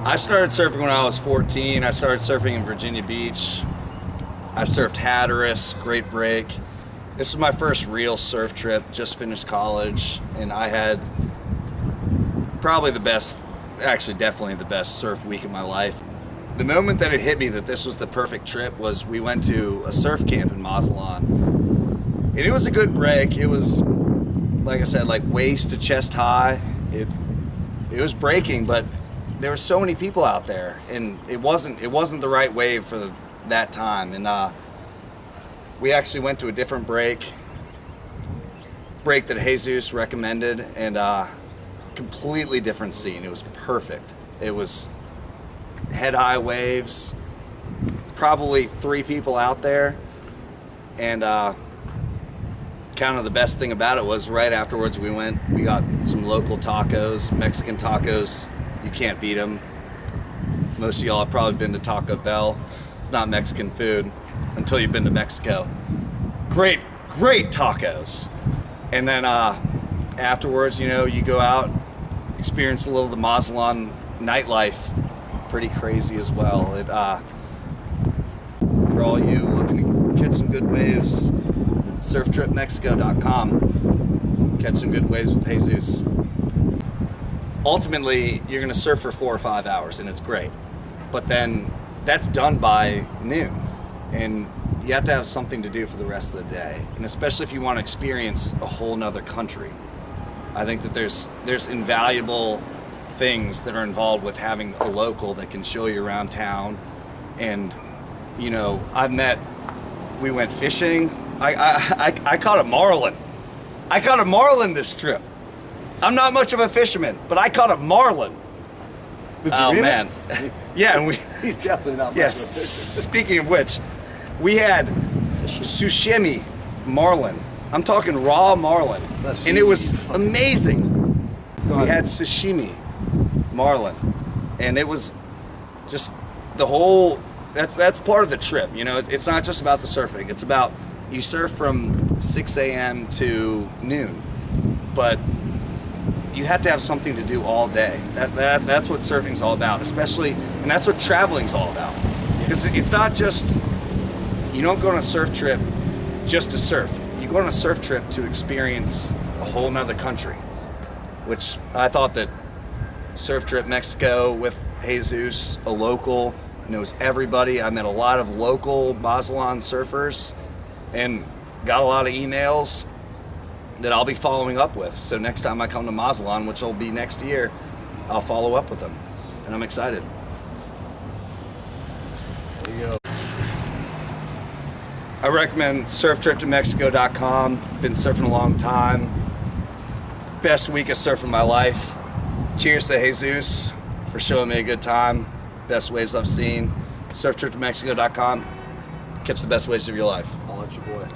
I started surfing when I was 14. I started surfing in Virginia Beach. I surfed Hatteras, great break. This is my first real surf trip, just finished college, and I had probably the best, actually definitely the best surf week of my life. The moment that it hit me that this was the perfect trip was we went to a surf camp in Mazatlan. And it was a good break. It was, like I said, like waist to chest high. It was breaking, but there were so many people out there, and it wasn't the right wave for that time. And we actually went to a different break that Jesus recommended, and completely different scene. It was perfect. It was head high waves, probably 3 people out there, and kind of the best thing about it was right afterwards we got some local tacos, Mexican tacos. You can't beat them. Most of y'all have probably been to Taco Bell. It's not Mexican food until you've been to Mexico. Great tacos. And then afterwards, you go out, experience a little of the Mazatlan nightlife. Pretty crazy as well. For all you looking to catch some good waves, SurfTripToMexico.com. Catch some good waves with Jesus. Ultimately, you're going to surf for 4 or 5 hours, and it's great. But then that's done by noon, and you have to have something to do for the rest of the day. And especially if you want to experience a whole nother country, I think that there's invaluable things that are involved with having a local that can show you around town. And we went fishing. I caught a marlin. I caught a marlin this trip. I'm not much of a fisherman, but I caught a marlin. Did you read man. Yeah, and He's definitely not. Yes. Speaking of which, we had sushimi marlin. I'm talking raw marlin, and it was amazing. We had sashimi marlin, and it was just the whole. That's part of the trip. It's not just about the surfing. It's about you surf from 6 a.m. to noon, but you have to have something to do all day. That's what surfing's all about, and that's what traveling's all about. Because it's not just, you don't go on a surf trip just to surf. You go on a surf trip to experience a whole nother country, which I thought that Surf Trip Mexico with Jesus, a local, knows everybody. I met a lot of local Mazatlan surfers and got a lot of emails that I'll be following up with. So next time I come to Mazatlan, which will be next year, I'll follow up with them, and I'm excited. There you go. I recommend SurfTripToMexico.com. Been surfing a long time. Best week of surfing my life. Cheers to Jesus for showing me a good time. Best waves I've seen. SurfTripToMexico.com. Catch the best waves of your life. I'll let you boy.